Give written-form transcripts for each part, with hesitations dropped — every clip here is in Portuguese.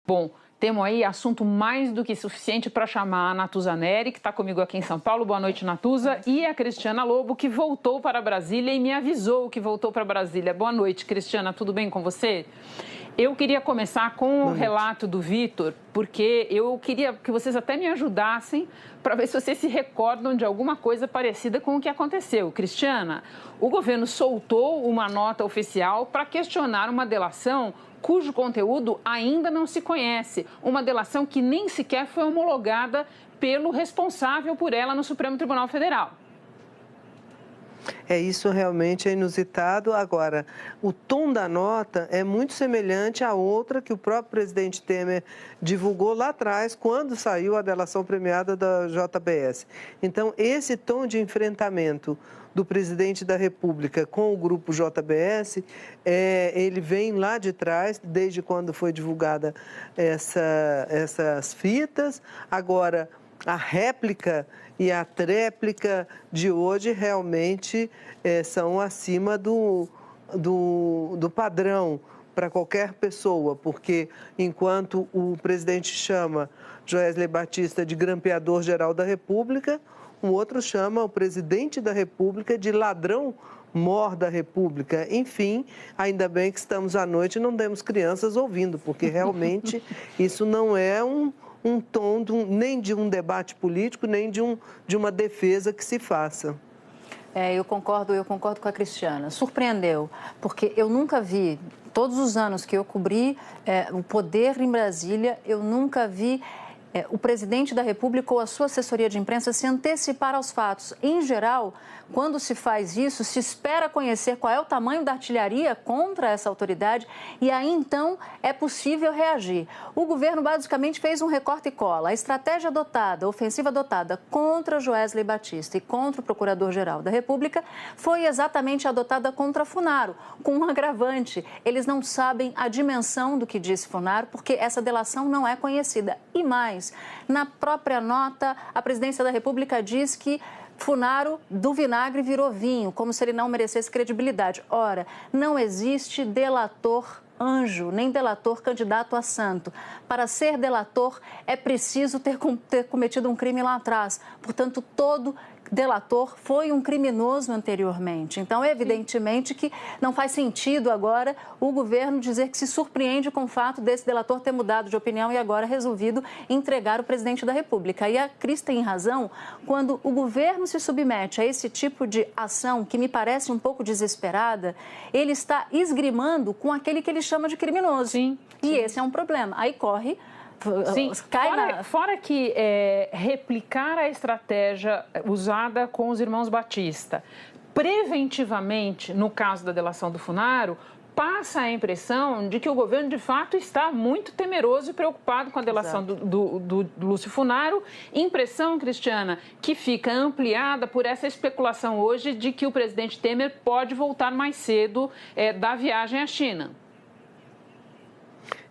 Bom, temos aí assunto mais do que suficiente para chamar a Natuza Neri, que está comigo aqui em São Paulo. Boa noite, Natuza. E a Cristiana Lobo, que voltou para Brasília e me avisou que voltou para Brasília. Boa noite, Cristiana. Tudo bem com você? Eu queria começar com o relato do Vitor, porque eu queria que vocês até me ajudassem para ver se vocês se recordam de alguma coisa parecida com o que aconteceu. Cristiana, o governo soltou uma nota oficial para questionar uma delação cujo conteúdo ainda não se conhece. Uma delação que nem sequer foi homologada pelo responsável por ela no Supremo Tribunal Federal. Isso realmente é inusitado. Agora, o tom da nota é muito semelhante à outra que o próprio presidente Temer divulgou lá atrás, quando saiu a delação premiada da JBS. Então, esse tom de enfrentamento do presidente da República com o grupo JBS, ele vem lá de trás, desde quando foi divulgada essas fitas. Agora, a réplica e a tréplica de hoje realmente são acima do padrão para qualquer pessoa, porque enquanto o presidente chama Joesley Batista de grampeador-geral da República, o outro chama o presidente da República de ladrão-mor da República. Enfim, ainda bem que estamos à noite e não temos crianças ouvindo, porque realmente isso não é um tom nem de um debate político, nem de uma defesa que se faça. Eu concordo com a Cristiana. Surpreendeu, porque eu nunca vi, todos os anos que eu cobri o poder em Brasília, eu nunca vi o presidente da República ou a sua assessoria de imprensa se antecipar aos fatos. Em geral, quando se faz isso, se espera conhecer qual é o tamanho da artilharia contra essa autoridade e aí, então, é possível reagir. O governo basicamente fez um recorte e cola. A estratégia adotada, a ofensiva adotada contra Joesley Batista e contra o Procurador-Geral da República foi exatamente adotada contra Funaro, com um agravante. Eles não sabem a dimensão do que disse Funaro, porque essa delação não é conhecida. E mais, na própria nota, a Presidência da República diz que Funaro do vinagre virou vinho, como se ele não merecesse credibilidade. Ora, não existe delator anjo, nem delator candidato a santo. Para ser delator, é preciso ter cometido um crime lá atrás. Portanto, todo delator foi um criminoso anteriormente. Então, evidentemente que não faz sentido agora o governo dizer que se surpreende com o fato desse delator ter mudado de opinião e agora resolvido entregar o presidente da República. E a Cris tem razão quando o governo se submete a esse tipo de ação, que me parece um pouco desesperada, ele está esgrimando com aquele que ele chama de criminoso. Sim. E esse é um problema. Aí corre... Sim, fora que replicar a estratégia usada com os irmãos Batista, preventivamente, no caso da delação do Funaro, passa a impressão de que o governo, de fato, está muito temeroso e preocupado com a delação do Lúcio Funaro. Impressão, Cristiana, que fica ampliada por essa especulação hoje de que o presidente Temer pode voltar mais cedo da viagem à China.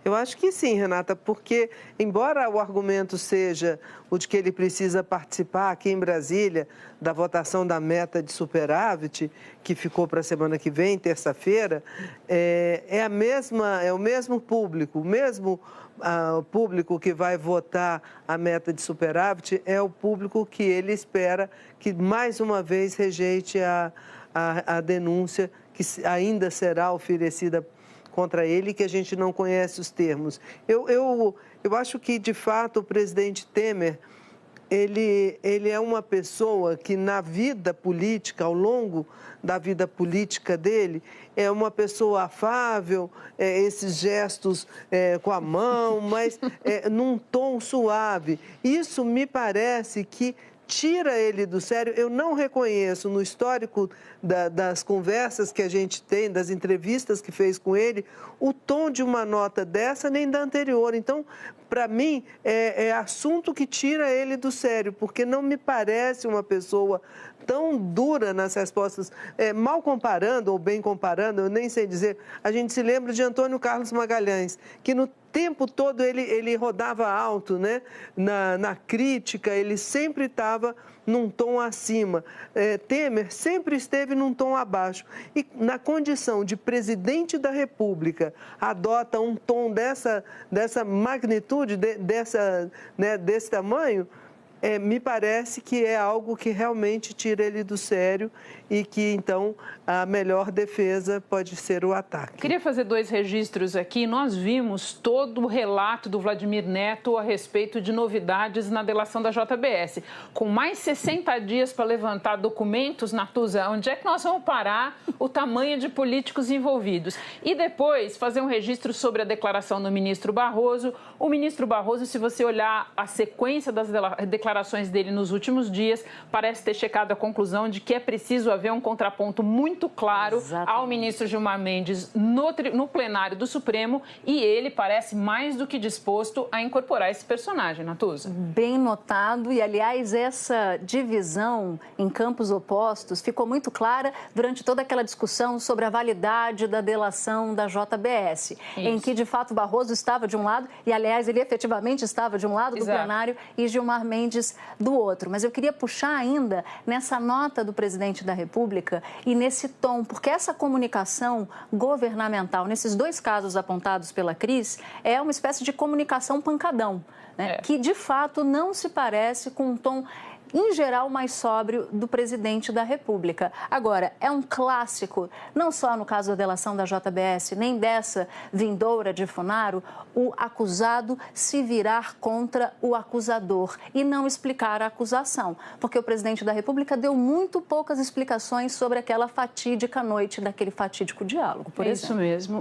Eu acho que sim, Renata, porque, embora o argumento seja o de que ele precisa participar aqui em Brasília da votação da meta de superávit, que ficou para a semana que vem, terça-feira, é o mesmo público, o público que vai votar a meta de superávit é o público que ele espera que, mais uma vez, rejeite a denúncia que ainda será oferecida contra ele, que a gente não conhece os termos. Eu acho que, de fato, o presidente Temer, ele é uma pessoa que, na vida política, ao longo da vida política dele, é uma pessoa afável, esses gestos com a mão, mas num tom suave. Isso me parece que tira ele do sério. Eu não reconheço no histórico das conversas que a gente tem, das entrevistas que fez com ele, o tom de uma nota dessa nem da anterior. Então, para mim, é assunto que tira ele do sério, porque não me parece uma pessoa tão dura nas respostas, mal comparando ou bem comparando, eu nem sei dizer. A gente se lembra de Antônio Carlos Magalhães, que no tempo todo ele rodava alto, né? Na crítica, ele sempre estava num tom acima. Temer sempre esteve num tom abaixo. E na condição de presidente da República, adota um tom dessa magnitude, desse tamanho, me parece que é algo que realmente tira ele do sério e que, então, a melhor defesa pode ser o ataque. Queria fazer 2 registros aqui. Nós vimos todo o relato do Vladimir Neto a respeito de novidades na delação da JBS. Com mais 60 dias para levantar documentos, Natuza, onde é que nós vamos parar o tamanho de políticos envolvidos? E depois, fazer um registro sobre a declaração do ministro Barroso. O ministro Barroso, se você olhar a sequência das declarações dele nos últimos dias, parece ter chegado à conclusão de que é preciso haver um contraponto muito claro ao ministro Gilmar Mendes no plenário do Supremo, e ele parece mais do que disposto a incorporar esse personagem, Natuza. Bem notado, e aliás, essa divisão em campos opostos ficou muito clara durante toda aquela discussão sobre a validade da delação da JBS, em que de fato Barroso estava de um lado, e aliás ele efetivamente estava de um lado do plenário e Gilmar Mendes do outro. Mas eu queria puxar ainda nessa nota do presidente da República e nesse tom, porque essa comunicação governamental, nesses 2 casos apontados pela Cris, é uma espécie de comunicação pancadão, né? Que de fato não se parece com um tom, em geral, mais sóbrio do presidente da República. Agora, é um clássico, não só no caso da delação da JBS, nem dessa vindoura de Funaro, o acusado se virar contra o acusador e não explicar a acusação, porque o presidente da República deu muito poucas explicações sobre aquela fatídica noite daquele fatídico diálogo, por exemplo. Isso mesmo.